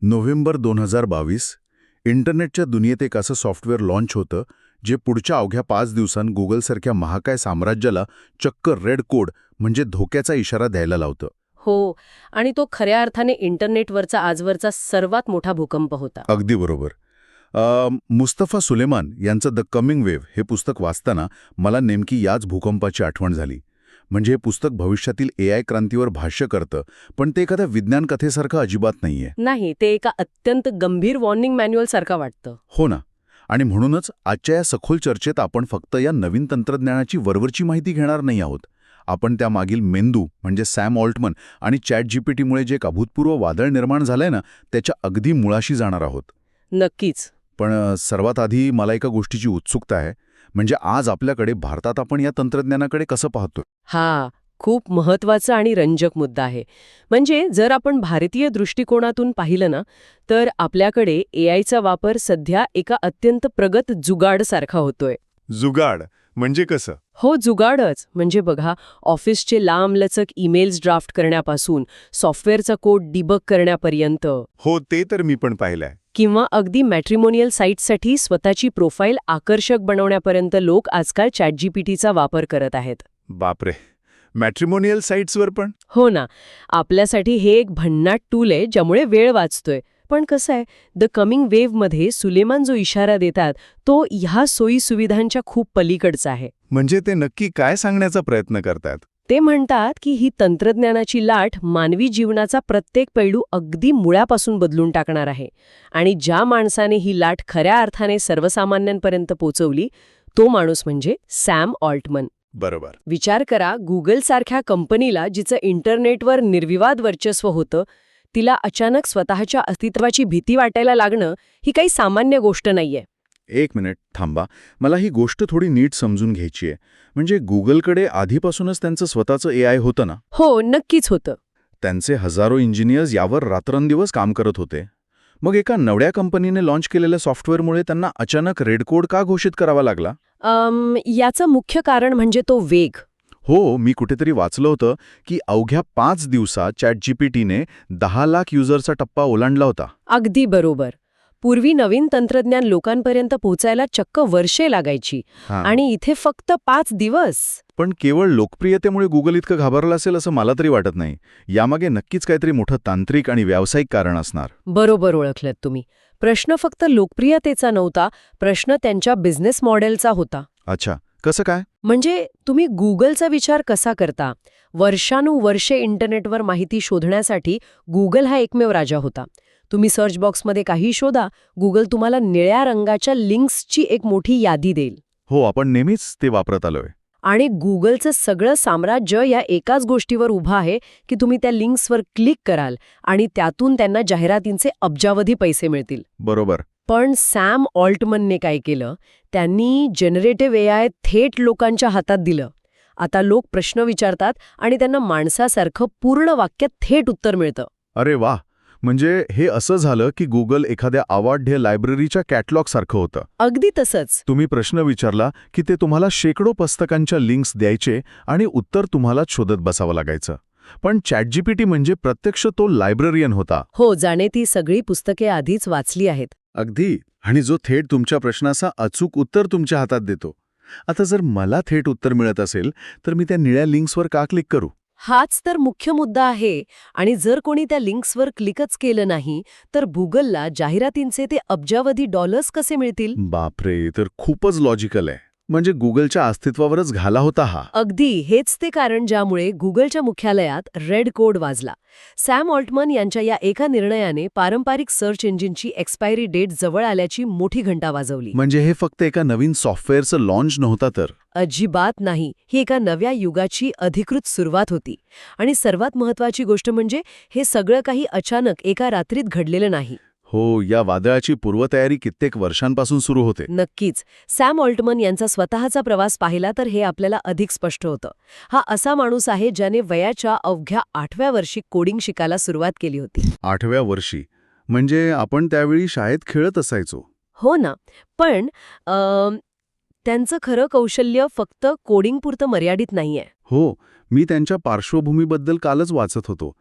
November 2022 इंटरनेटच्या दुनियेत एक असं सॉफ्टवेअर लॉन्च होतं जे पुढच्या अवघ्या 5 दिवसांत गुगलसारख्या महाकाय साम्राज्याला चक्क रेड कोड म्हणजे धोक्याचा इशारा द्यायला लावतं. हो, आणि तो खऱ्या अर्थाने इंटरनेटवरचा आजवरचा सर्वात मोठा भूकंप होता. अगदी बरोबर. मुस्तफा सुलेमान यांचं द कमिंग वेव्ह हे पुस्तक वाचताना मला नेमकी याच भूकंपाची आठवण झाली. म्हणजे हे पुस्तक भविष्यातील AI क्रांतीवर भाष्य करतं, पण ते एखाद्या विज्ञान कथेसारखं अजिबात नाहीये. नाही, ते एका अत्यंत गंभीर वॉर्निंग मॅन्युअल सारखं वाटतं. हो ना. आणि म्हणूनच आजच्या या सखोल चर्चेत आपण फक्त या नवीन तंत्रज्ञानाची वरवरची माहिती घेणार नाही आहोत. आपण त्यामागील मेंदू म्हणजे सॅम ऑल्टमन आणि ChatGPTमुळे जे एक अभूतपूर्व वादळ निर्माण झालंय ना, त्याच्या अगदी मुळाशी जाणार आहोत. नक्कीच. पण सर्वात आधी मला एका गोष्टीची उत्सुकता आहे. म्हणजे आज आपल्याकडे भारतात आपण या तंत्रज्ञानाकडे कसं पाहतो? हा खूप महत्वाचा आणि रंजक मुद्दा आहे. म्हणजे जर आपण भारतीय दृष्टिकोनातून पाहिलं ना, तर आपल्याकडे AIचा वापर सध्या एका अत्यंत प्रगत जुगाडसारखा होतोय. जुगाड म्हणजे कसं? हो, जुगाडच. म्हणजे बघा, ऑफिसचे लांबलचक ईमेल्स ड्राफ्ट करण्यापासून सॉफ्टवेअरचा कोड डिबग करण्यापर्यंत, हो, ते तर मी पण पाहिलंय. किंवा अगदी मॅट्रिमोनियल साईटसाठी स्वतःची प्रोफाईल आकर्षक बनवण्यापर्यंत लोक आजकाल ChatGPTचा वापर करत आहेत. बापरे, मॅट्रिमोनियल साईट्सवर पण? हो ना. आपल्यासाठी हे एक भन्नाट टूल आहे ज्यामुळे वेळ वाचतोय. पण कसं आहे, द कमिंग वेव्हमध्ये सुलेमान जो इशारा देतात तो ह्या सोयी सुविधांच्या खूप पलीकडचा आहे. म्हणजे ते नक्की काय सांगण्याचा प्रयत्न करतात? ते म्हणतात की ही तंत्रज्ञानाची लाट मानवी जीवनाचा प्रत्येक पैलू अगदी मुळापासून बदलून टाकणार आहे. आणि ज्या माणसाने ही लाट खऱ्या अर्थाने सर्वसामान्यांपर्यंत पोचवली तो माणूस म्हणजे सॅम ऑल्टमन. बरोबर. विचार करा, गुगलसारख्या कंपनीला जिचं इंटरनेटवर निर्विवाद वर्चस्व होतं, तिला अचानक स्वतःच्या अस्तित्वाची भीती वाटायला लागणं ही काही सामान्य गोष्ट नाहीये. एक मिनिट थांबा. मला ही गोष्ट थोडी नीट समजून घ्यायची आहे. म्हणजे गुगलकडे आधीपासूनच त्यांचं स्वतःचं AI होतं ना? हो, नक्कीच होतं. त्यांचे हजारो इंजिनियर्स यावर रात्रंदिवस काम करत होते. मग एका नवड्या कंपनीने लॉन्च केलेल्या सॉफ्टवेअरमुळे त्यांना अचानक रेड कोड का घोषित करावा लागला? याचं मुख्य कारण म्हणजे तो वेग. हो, मी कुठेतरी वाचलं होतं की अवघ्या 5 दिवसात ChatGPTने 10 लाख युजरचा टप्पा ओलांडला होता. अगदी बरोबर. पूर्वी नवीन तंत्रज्ञान लोकांपर्यंत पोहोचायला चक्क वर्षे लागायची, आणि इथे फक्त 5 दिवस. पण केवळ लोकप्रियतेमुळे गुगल इतकं घाबरलं असेल असं मला तरी वाटत नाही. यामागे नक्कीच काहीतरी मोठं तांत्रिक आणि व्यावसायिक कारण असणार. बरोबर ओळखलत तुम्ही. प्रश्न फक्त लोकप्रियतेचा नव्हता, प्रश्न त्यांच्या बिझनेस मॉडेलचा होता. अच्छा, कसं काय? म्हणजे तुम्ही गुगलचा विचार कसा करता? वर्षानुवर्षे इंटरनेटवर माहिती शोधण्यासाठी गुगल हा एकमेव राजा होता. तुम्ही सर्च बॉक्समध्ये काही शोधा, गुगल तुम्हाला निळ्या रंगाच्या लिंक्सची एक मोठी यादी देईल. हो, आपण नेहमीच ते वापरत आलोय. आणि गुगलचं सगळं साम्राज्य या एकाच गोष्टीवर उभं आहे की तुम्ही त्या लिंक्सवर क्लिक कराल आणि त्यातून त्यांना जाहिरातींचे अब्जावधी पैसे मिळतील. बरोबर. पण सॅम ऑल्टमनने काय केलं? त्यांनी जनरेटिव्ह AI थेट लोकांच्या हातात दिलं. आता लोक प्रश्न विचारतात आणि त्यांना माणसासारखं पूर्ण वाक्यात थेट उत्तर मिळतं. अरे वा. म्हणजे हे असं झालं की गुगल एखाद्या अवाढ्य लायब्ररीच्या कॅटलॉग सारखं होतं. अगदी तसंच. तुम्ही प्रश्न विचारला की ते तुम्हाला शेकडो पुस्तकांच्या लिंक्स द्यायचे आणि उत्तर तुम्हालाच शोधत बसावं लागायचं. पण ChatGPT म्हणजे प्रत्यक्ष तो लायब्ररियन होता. हो, जाणे ती सगळी पुस्तके आधीच वाचली आहेत. अगदी. आणि जो थेट तुमच्या प्रश्नाचा अचूक उत्तर तुमच्या हातात देतो. आता जर मला थेट उत्तर मिळत असेल तर मी त्या निळ्या लिंक्सवर का क्लिक करू? हाच तर मुख्य मुद्दा आहे. आणि जर कोणी त्या लिंक्सवर क्लिकच केलं नाही तर गुगलला जाहिरातींचे ते अब्जावधी डॉलर्स कसे मिळतील? बापरे, तर खूपच लॉजिकल आहे. म्हणजे गुगलच्या अस्तित्वावरच घाला होता हा. अगदी हेच ते कारण ज्यामुळे गुगलच्या मुख्यालयात रेड कोड वाजला. सॅम ऑल्टमन यांच्या या एका निर्णयाने पारंपरिक सर्च इंजिनची एक्सपायरी डेट जवळ आल्याची मोठी घंटा वाजवली. म्हणजे हे फक्त एका नवीन सॉफ्टवेअरचं लॉन्च नव्हता तर? अजिबात नाही. ही एका नव्या युगाची अधिकृत सुरुवात होती. आणि सर्वात महत्वाची गोष्ट म्हणजे हे सगळं काही अचानक एका रात्रीत घडलेलं नाही. हो, या वादळाची पूर्वतयारी कित्येक वर्षांपासून सुरू होते. नक्कीच. सॅम ऑल्टमन यांचा स्वतःचा प्रवास पाहिला तर हे आपल्याला अधिक स्पष्ट होतं. हा असा माणूस आहे ज्याने वयाच्या अवघ्या 8व्या वर्षी कोडिंग शिकायला सुरुवात केली होती. 8व्या वर्षी? म्हणजे आपण त्यावेळी शाळेत खेळत असायचो. हो ना. पण त्यांचं खरं कौशल्य फक्त कोडिंगपुरतं मर्यादित नाहीये. हो, मी त्यांच्या पार्श्वभूमीबद्दल कालच वाचत होतो.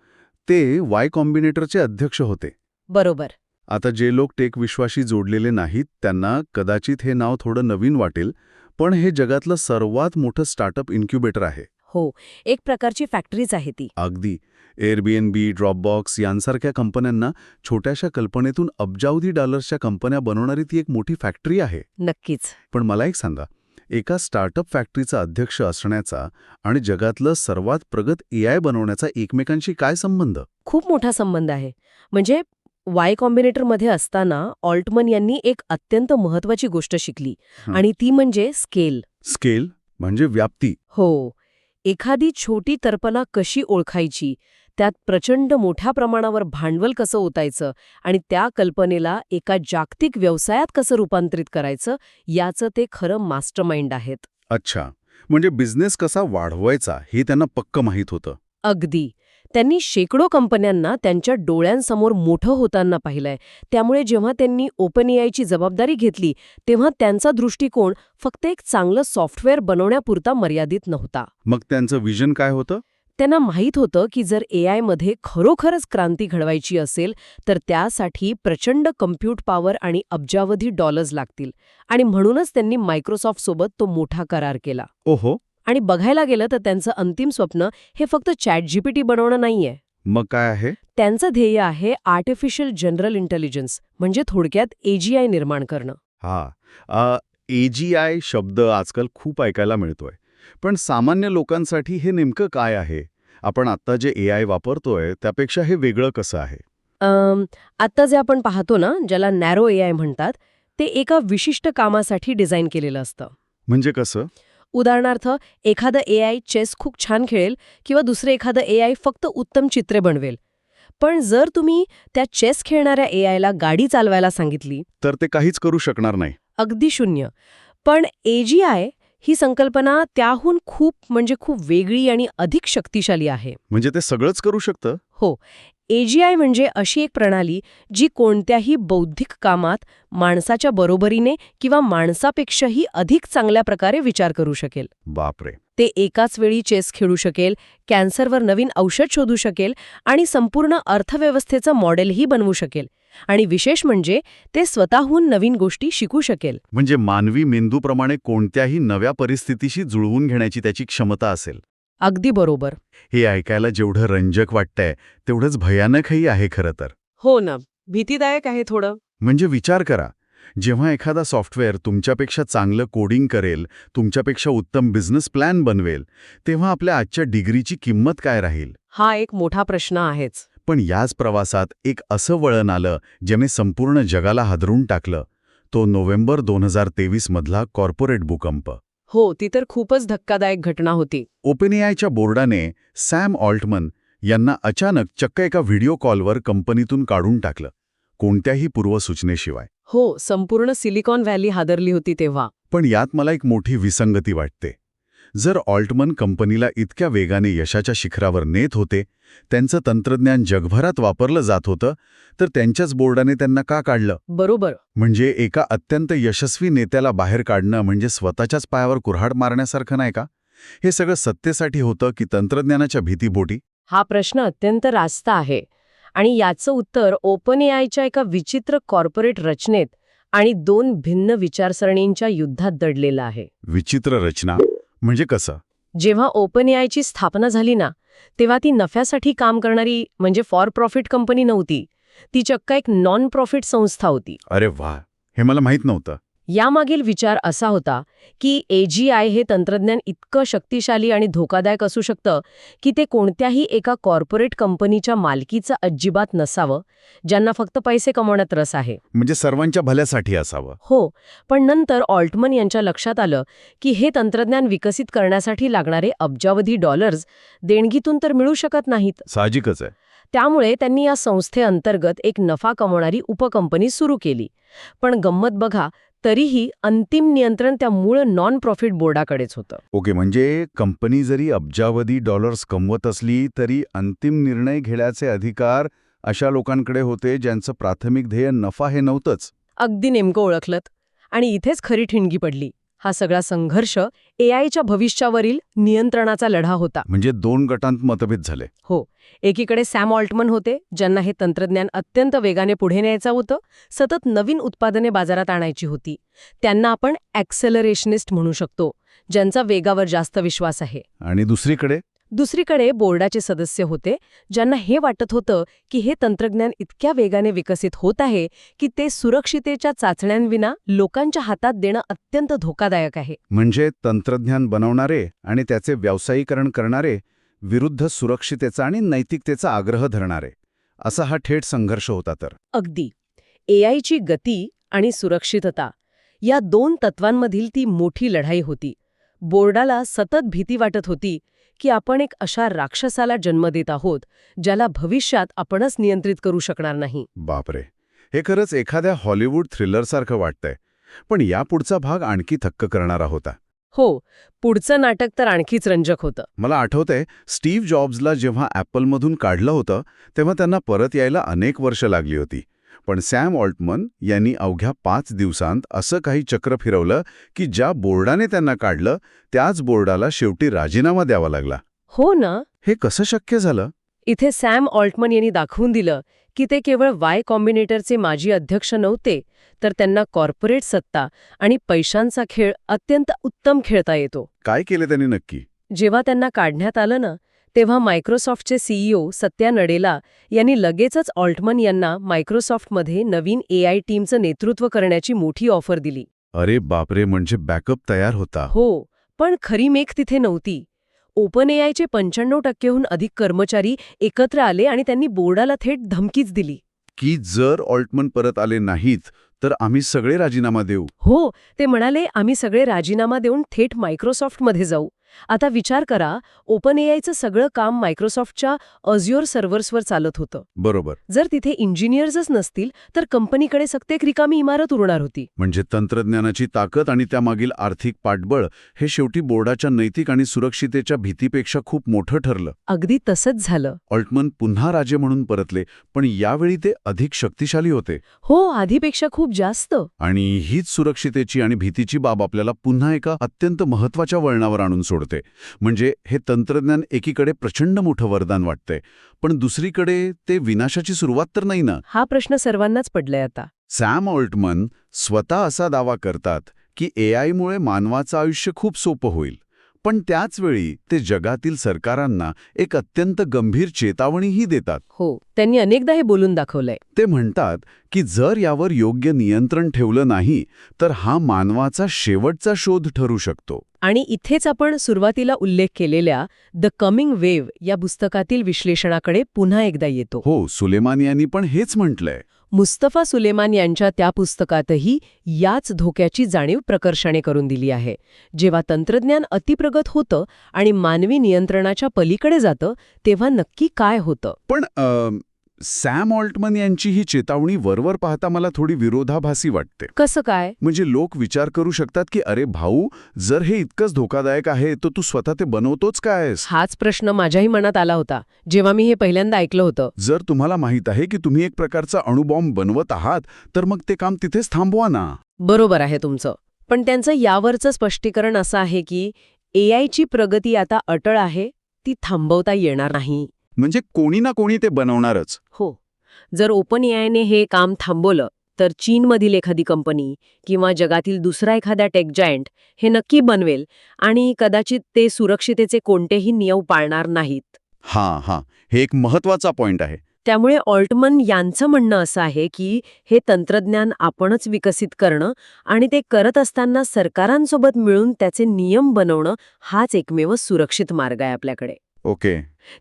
ते वाय कॉम्बिनेटरचे अध्यक्ष होते. बरोबर. आता जे लोक टेक विश्वाशी जोडलेले नाहीत त्यांना कदाचित हे नाव थोडं नवीन वाटेल, पण हे जगातलं सर्वात मोठं स्टार्टअप इन्क्युबेटर आहे. हो, एक प्रकारची फॅक्टरीच आहे ती. अगदी. एअरबीएनबी, ड्रॉपबॉक्स यांसारख्या कंपन्यांना छोट्याशा कल्पनेतून अब्जावधी डॉलर्सच्या कंपन्या बनवणारी ती एक मोठी फॅक्टरी आहे. नक्कीच. पण मला एक सांगा, एका स्टार्टअप फॅक्टरीचा अध्यक्ष असण्याचा आणि जगातलं सर्वात प्रगत एआय बनवण्याचा एकमेकांशी काय संबंध? खूप मोठा संबंध आहे. म्हणजे वाय कॉम्बिनेटरमध्ये असताना ऑल्टमन यांनी एक अत्यंत महत्वाची गोष्ट शिकली आणि ती म्हणजे स्केल. स्केल म्हणजे व्याप्ती. हो, एखादी छोटी कल्पना कशी ओळखायची, त्यात प्रचंड मोठ्या प्रमाणावर भांडवल कसं ओतायचं आणि त्या कल्पनेला एका जागतिक व्यवसायात कसं रूपांतरित करायचं, याचं ते खरं मास्टरमाइंड आहेत. अच्छा, म्हणजे बिझनेस कसा वाढवायचा हे त्यांना पक्क माहीत होतं. अगदी. त्यांनी शेकडो कंपन्यांना त्यांच्या डोळ्यांसमोर मोठं होताना पाहिलंय. त्यामुळे जेव्हा त्यांनी ओपन एआयची जबाबदारी घेतली तेव्हा त्यांचा दृष्टिकोन फक्त एक चांगलं सॉफ्टवेअर बनवण्यापुरता मर्यादित नव्हता. मग त्यांचं विजन काय होतं? त्यांना माहीत होतं की जर एआयमध्ये खरोखरच क्रांती घडवायची असेल तर त्यासाठी प्रचंड कम्प्यूट पॉवर आणि अब्जावधी डॉलर्स लागतील आणि म्हणूनच त्यांनी मायक्रोसॉफ्टसोबत तो मोठा करार केला. ओहो. आणि बघायला गेलं तर त्यांचं अंतिम स्वप्न हे फक्त चॅटजीपीटी बनवणं नाहीये. मग काय आहे? त्यांचं ध्येय आहे आर्टिफिशियल जनरल इंटेलिजन्स, म्हणजे थोडक्यात एजीआय निर्माण करणं. AGI शब्द आजकाल खूप ऐकायला मिळतोय. पण सामान्य लोकांसाठी हे नेमकं काय आहे? आपण आत्ता जे AI वापरतोय त्यापेक्षा हे वेगळं कसं आहे? आत्ता जे आपण पाहतो ना, ज्याला नॅरो एआय म्हणतात, ते एका विशिष्ट कामासाठी डिझाईन केलेलं असतं. म्हणजे कसं? उदाहरणार्थ, एखादं एआय चेस खूप छान खेळेल किंवा दुसरं एखादं एआय फक्त उत्तम चित्रे बनवेल. पण जर तुम्ही त्या चेस खेळणाऱ्या एआयला गाडी चालवायला सांगितली तर ते काहीच करू शकणार नाही. अगदी शून्य. पण एजीआय ही संकल्पना त्याहून खूप वेगळी आणि अधिक शक्तिशाली आहे. म्हणजे ते सगळंच करू शकतं? हो, एजीआय म्हणजे अशी एक प्रणाली जी कोणत्याही बौद्धिक कामात माणसाच्या बरोबरीने किंवा माणसापेक्षाही अधिक चांगल्या प्रकारे विचार करू शकेल. बापरे. ते एकाच वेळी चेस खेळू शकेल, कॅन्सरवर नवीन औषध शोधू शकेल आणि संपूर्ण अर्थव्यवस्थेचं मॉडेलही बनवू शकेल. आणि विशेष म्हणजे ते स्वतःहून नवीन गोष्टी शिकू शकेल. म्हणजे मानवी मेंदूप्रमाणे कोणत्याही नव्या परिस्थितीशी जुळवून घेण्याची त्याची क्षमता असेल. अगदी बरोबर. हे ऐकायला जेवढं रंजक वाटतंय तेवढंच भयानकही आहे खरं तर. हो ना, भीतीदायक आहे थोडं. म्हणजे विचार करा, जेव्हा एखादा सॉफ्टवेअर तुमच्यापेक्षा चांगलं कोडिंग करेल, तुमच्यापेक्षा उत्तम बिझनेस प्लॅन बनवेल, तेव्हा आपल्या आजच्या डिग्रीची किंमत काय राहील? हा एक मोठा प्रश्न आहेच. पण याच प्रवासात एक असं वळण आलं ज्याने संपूर्ण जगाला हादरून टाकलं. तो नोव्हेंबर 2023 मधला कॉर्पोरेट भूकंप. हो, ती तर खूपच धक्कादायक घटना होती. ओपनएआयच्या बोर्डाने सॅम ऑल्टमन यांना अचानक चक्क एका व्हिडिओ कॉलवर कंपनीतून काढून टाकलं, कोणत्याही पूर्वसूचनेशिवाय. हो, संपूर्ण सिलिकॉन व्हॅली हादरली होती तेव्हा. पण यात मला एक मोठी विसंगती वाटते. जर ऑल्टमन कंपनीला इतक्या वेगाने यशाच्या शिखरावर नेत होते, त्यांचं तंत्रज्ञान जगभरात वापरलं जात होतं, तर त्यांच्याच बोर्डाने त्यांना का काढलं? बरोबर. म्हणजे एका अत्यंत यशस्वी नेत्याला बाहेर काढणं म्हणजे स्वतःच्याच पायावर कुऱ्हाड मारण्यासारखं नाही का? हे सगळं सत्तेसाठी होतं की तंत्रज्ञानाच्या भीतीपोटी? हा प्रश्न अत्यंत रास्त आहे आणि याचं उत्तर ओपन एआयच्या एका विचित्र कॉर्पोरेट रचनेत आणि दोन भिन्न विचारसरणींच्या युद्धात दडलेलं आहे. विचित्र रचना म्हणजे कसं? जेव्हा ओपन एआयची स्थापना झाली ना, तेव्हा ती नफ्यासाठी काम करणारी म्हणजे फॉर प्रॉफिट कंपनी नव्हती. ती चक्क एक नॉन प्रॉफिट संस्था होती. अरे वा, हे मला माहीत नव्हतं. यामागील विचार असा होता की एजीआय हे तंत्रज्ञान इतकं शक्तिशाली आणि धोकादायक असू शकतं की ते कोणत्याही एका कॉर्पोरेट कंपनीच्या मालकीचं अजिबात नसावं, ज्यांना फक्त पैसे कमवण्यात रस आहे. म्हणजे सर्वांच्या भल्यासाठी असावं. हो, पण नंतर ऑल्टमन यांच्या लक्षात आलं की हे तंत्रज्ञान विकसित करण्यासाठी लागणारे अब्जावधी डॉलर्स देणगीतून तर मिळू शकत नाहीत. साहजिकच आहे. त्यामुळे त्यांनी या संस्थेअंतर्गत एक नफा कमवणारी उपकंपनी सुरू केली. पण गंमत बघा, तरीही अंतिम नियंत्रण त्या मूळ नॉन प्रॉफिट बोर्डाकडेच होतं. ओके, म्हणजे कंपनी जरी अब्जावधी डॉलर्स कमवत असली तरी अंतिम निर्णय घेण्याचे अधिकार अशा लोकांकडे होते ज्यांचं प्राथमिक ध्येय नफा हे नव्हतंच. अगदी नेमकं ओळखलत. आणि इथेच खरी ठिणगी पडली. हा सगळा संघर्ष एआयच्या भविष्यावरील नियंत्रणाचा लढा होता. म्हणजे 2 गटांत मतभेद झाले. हो, एकीकडे सॅम ऑल्टमन होते, ज्यांना हे तंत्रज्ञान अत्यंत वेगाने पुढे न्यायचं होतं, सतत नवीन उत्पादने बाजारात आणायची होती. त्यांना आपण ॲक्सेलरेशनिस्ट म्हणू शकतो, ज्यांचा वेगावर जास्त विश्वास आहे. आणि दुसरीकडे बोर्डाचे सदस्य होते, ज्यांना हे वाटत होतं की हे तंत्रज्ञान इतक्या वेगाने विकसित होत आहे की ते सुरक्षितेच्या चाचण्यांविना लोकांच्या हातात देणं अत्यंत धोकादायक आहे. म्हणजे तंत्रज्ञान बनवणारे आणि त्याचे व्यावसायीकरण करणारे विरुद्ध सुरक्षितेचा आणि नैतिकतेचा आग्रह धरणारे, असा हा थेट संघर्ष होता. तर अगदी एआयची गती आणि सुरक्षितता या 2 तत्वांमधील ती मोठी लढाई होती. बोर्डाला सतत भीती वाटत होती की आपण एक अशा राक्षसाला जन्म देत आहोत ज्याला भविष्यात आपणच नियंत्रित करू शकणार नाही. बापरे, हे खरंच एखाद्या हॉलिवूड थ्रिलरसारखं वाटतंय. पण या पुढचा भाग आणखी थक्क करणारा होता. हो, पुढचं नाटक तर आणखीच रंजक होतं. मला आठवतंय, स्टीव्ह जॉब्सला जेव्हा ॲपलमधून काढलं होतं तेव्हा त्यांना परत यायला अनेक वर्ष लागली होती. पण सॅम ऑल्टमन यांनी अवघ्या 5 दिवसांत असं काही चक्र फिरवलं की ज्या बोर्डाने त्यांना काढलं त्याच बोर्डाला शेवटी राजीनामा द्यावा लागला. हो ना. हे कसं शक्य झालं? इथे सॅम ऑल्टमन यांनी दाखवून दिलं की ते केवळ वाय कॉम्बिनेटरचे माजी अध्यक्ष नव्हते, तर त्यांना कॉर्पोरेट सत्ता आणि पैशांचा खेळ अत्यंत उत्तम खेळता येतो. काय केलं त्यांनी नक्की? जेव्हा त्यांना काढण्यात आलं ना, तेव्हा मायक्रोसॉफ्टचे सीईओ सत्या नडेला यांनी लगेचच ऑल्टमन यांना मायक्रोसॉफ्टमध्ये नवीन एआय टीमचं नेतृत्व करण्याची मोठी ऑफर दिली. अरे बापरे, म्हणजे बॅकअप तयार होता. हो, पण खरी मेख तिथे नव्हती. ओपन एआयचे 95%हून अधिक कर्मचारी एकत्र आले आणि त्यांनी बोर्डाला थेट धमकीच दिली की जर ऑल्टमन परत आले नाहीत तर आम्ही सगळे राजीनामा देऊ. हो, ते म्हणाले आम्ही सगळे राजीनामा देऊन थेट मायक्रोसॉफ्टमध्ये जाऊ. आता विचार करा, ओपन एआयचं सगळं काम मायक्रोसॉफ्टच्या अझ्युअर सर्व्हर्सवर चालत होतं. बरोबर. जर तिथे इंजिनियर्सच नसतील तर कंपनीकडे फक्त एक रिकामी इमारत उरणार होती. म्हणजे तंत्रज्ञानाची ताकद आणि त्यामागील आर्थिक पाठबळ हे शेवटी बोर्डाच्या नैतिक आणि सुरक्षितेच्या भीतीपेक्षा खूप मोठं ठरलं. अगदी तसंच झालं. ऑल्टमन पुन्हा राजे म्हणून परतले, पण यावेळी ते अधिक शक्तिशाली होते. हो, आधीपेक्षा खूप जास्त. आणि हीच सुरक्षितेची आणि भीतीची बाब आपल्याला पुन्हा एका अत्यंत महत्त्वाच्या वळणावर आणून सोडते. म्हणजे हे तंत्रज्ञान एकीकडे प्रचंड मोठं वरदान वाटतंय, पण दुसरीकडे ते विनाशाची सुरुवात तर नाही ना? हा प्रश्न सर्वांनाच पडलाय आता. सॅम ऑल्टमन स्वतः असा दावा करतात की एआयमुळे मानवाचं आयुष्य खूप सोपं होईल, पण त्याचवेळी ते जगातील सरकारांना एक अत्यंत गंभीर चेतावणीही देतात. हो, त्यांनी अनेकदा हे बोलून दाखवलंय. ते म्हणतात की जर यावर योग्य नियंत्रण ठेवलं नाही तर हा मानवाचा शेवटचा शोध ठरू शकतो. आणि इथेच आपण सुरुवातीला उल्लेख केलेल्या द कमिंग वेव्ह या पुस्तकातील विश्लेषणाकडे पुन्हा एकदा येतो. हो, सुलेमानी यांनी पण हेच म्हटलंय. मुस्तफा सुलेमान यांच्या त्या पुस्तकातही याच धोक्याची जाणीव प्रकर्षाने करून दिली आहे. जेव्हा तंत्रज्ञान अतिप्रगत होतं आणि मानवी नियंत्रणाच्या पलीकडे जातं तेव्हा नक्की काय होतं. पण सॅम ऑल्टमन यांची ही चेतावणी वरवर पाहता मला थोडी विरोधाभासी वाटते. कसं काय? म्हणजे लोक विचार करू शकतात की अरे भाऊ, जर हे इतकंच धोकादायक आहे तर तू स्वतः ते बनवतोच कायस? हाच प्रश्न माझ्याही मनात आला होता जेव्हा मी हे पहिल्यांदा ऐकलं होतं. जर तुम्हाला माहीत आहे की तुम्ही एक प्रकारचा अणुबॉम्ब बनवत आहात तर मग ते काम तिथेच थांबवा ना. बरोबर आहे तुमचं. पण त्यांचं यावरचं स्पष्टीकरण असं आहे की एआयची प्रगती आता अटळ आहे, ती थांबवता येणार नाही. म्हणजे कोणी ना कोणी ते बनवणारच. हो, जर ओपन एआयने हे काम थांबवलं तर चीनमधील एखादी कंपनी किंवा जगातील दुसरा एखादा टेक जायंट हे नक्की बनवेल आणि कदाचित ते सुरक्षितेचे कोणतेही नियम पाळणार नाहीत. हां, हे एक महत्वाचा पॉइंट आहे. त्यामुळे ऑल्टमन यांचं म्हणणं असं आहे की हे तंत्रज्ञान आपणच विकसित करणं आणि ते करत असताना सरकारांसोबत मिळून त्याचे नियम बनवणं हाच एकमेव सुरक्षित मार्ग आहे आपल्याकडे. ओके.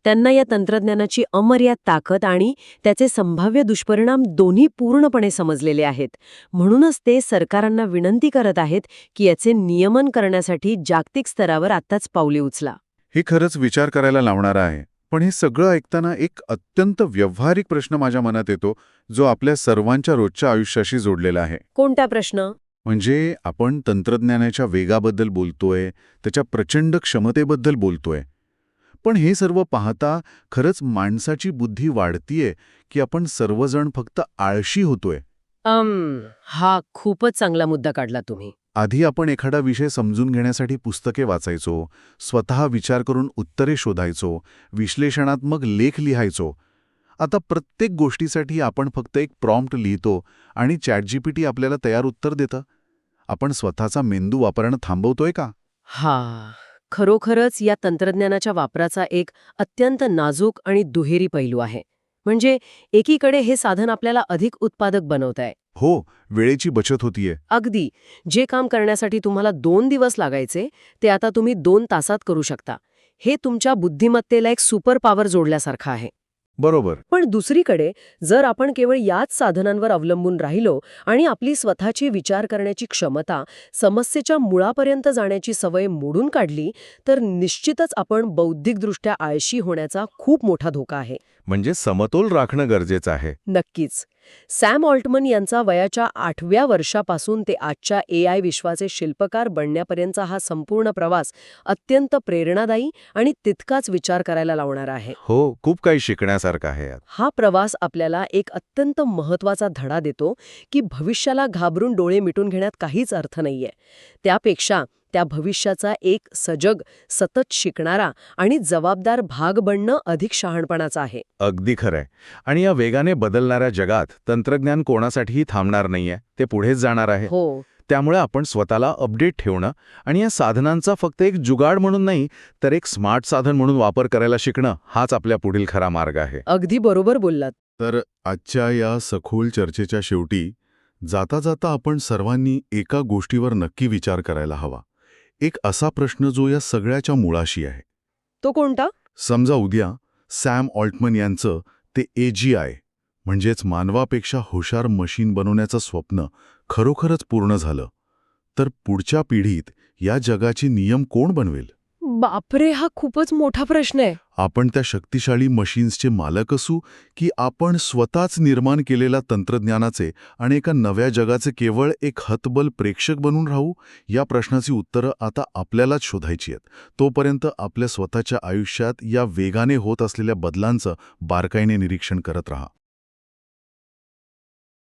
त्यांना या तंत्रज्ञानाची अमर्याद ताकद आणि त्याचे संभाव्य दुष्परिणाम दोन्ही पूर्णपणे समजलेले आहेत. म्हणूनच ते सरकारांना विनंती करत आहेत की याचे नियमन करण्यासाठी जागतिक स्तरावर आत्ताच पावले उचला. हे खरंच विचार करायला लावणारं आहे. पण हे सगळं ऐकताना एक अत्यंत व्यावहारिक प्रश्न माझ्या मनात येतो, जो आपल्या सर्वांच्या रोजच्या आयुष्याशी जोडलेला आहे. कोणता प्रश्न? म्हणजे आपण तंत्रज्ञानाच्या वेगाबद्दल बोलतोय, त्याच्या प्रचंड क्षमतेबद्दल बोलतोय. पण हे सर्व पाहता खरंच माणसाची बुद्धी वाढतीये की आपण सर्वजण फक्त आळशी होतोय? हा खूपच चांगला मुद्दा काढला तुम्ही. आधी आपण एखादा विषय समजून घेण्यासाठी पुस्तके वाचायचो, स्वतः विचार करून उत्तरे शोधायचो, विश्लेषणात्मक लेख लिहायचो. आता प्रत्येक गोष्टीसाठी आपण फक्त एक प्रॉम्प्ट लिहितो आणि चॅटजीपीटी आपल्याला तयार उत्तर देतं. आपण स्वतःचा मेंदू वापरणं थांबवतोय का? खरोखरच या तंत्रज्ञानाच्या वापराचा एक अत्यंत नाजूक आणि दुहेरी पैलू आहे. म्हणजे एकीकडे हे साधन आपल्याला अधिक उत्पादक बनवत आहे. हो, वेळेची बचत होतीये. अगदी. जे काम करण्यासाठी तुम्हाला 2 दिवस लागायचे ते आता तुम्ही 2 तासात करू शकता. हे तुमच्या बुद्धिमत्तेला एक सुपर पॉवर जोडल्यासारखं आहे. बरोबर. पण दुसरीकडे जर आपण केवळ याच साधनांवर अवलंबून राहिलो आणि आपली स्वतःची विचार करण्याची क्षमता, समस्येच्या मुळापर्यंत जाण्याची सवय मोडून काढली, तर निश्चितच आपण बौद्धिकदृष्ट्या आळशी होण्याचा खूप मोठा धोका आहे. म्हणजे समतोल राखणं गरजेचं आहे. नक्कीच. सॅम ऑल्टमन यांचा वयाच्या 8व्या वर्षापासून ते आजच्या AI विश्वाचे शिल्पकार बनण्यापर्यंतचा हा संपूर्ण प्रवास अत्यंत प्रेरणादायी आणि तितकाच विचार करायला लावणारा आहे. हो, खूप काही शिकण्यासारखं आहे यात. हा प्रवास आपल्याला एक अत्यंत महत्त्वाचा धडा देतो की भविष्याला घाबरून डोळे मिटून घेण्यात काहीच अर्थ नाहीये. त्यापेक्षा त्या भविष्याचा एक सजग, सतत शिकणारा आणि जबाबदार भाग बनणं अधिक शहाणपणाचं आहे. अगदी खरंय. आणि या वेगाने बदलणाऱ्या जगात तंत्रज्ञान कोणासाठीही थांबणार नाहीये, ते पुढेच जाणार आहे. हो. त्यामुळे आपण स्वतःला अपडेट ठेवणं आणि या साधनांचा फक्त एक जुगाड म्हणून नाही, तर एक स्मार्ट साधन म्हणून वापर करायला शिकणं हाच आपल्या पुढील खरा मार्ग आहे. अगदी बरोबर बोललात. तर आजच्या या सखोल चर्चेच्या शेवटी जाता जाता आपण सर्वांनी एका गोष्टीवर नक्की विचार करायला हवा. एक असा प्रश्न जो या सगळ्याच्या मुळाशी आहे. तो कोणता? समजा उद्या सॅम ऑल्टमन यांचं ते AGI म्हणजेच मानवापेक्षा हुशार मशीन बनवण्याचं स्वप्न खरोखरच पूर्ण झालं, तर पुढच्या पिढीत या जगाचे नियम कोण बनवेल? बापरे, हा खूपच मोठा प्रश्न आहे. आपण त्या शक्तिशाली मशीन्सचे मालक असू की आपण स्वतःच निर्माण केलेल्या तंत्रज्ञानाचे आणि एका नव्या जगाचे केवळ एक हतबल प्रेक्षक बनून राहू? या प्रश्नाची उत्तरं आता आपल्यालाच शोधायची आहेत. तोपर्यंत आपल्या स्वतःच्या आयुष्यात या वेगाने होत असलेल्या बदलांचं बारकाईने निरीक्षण करत राहा.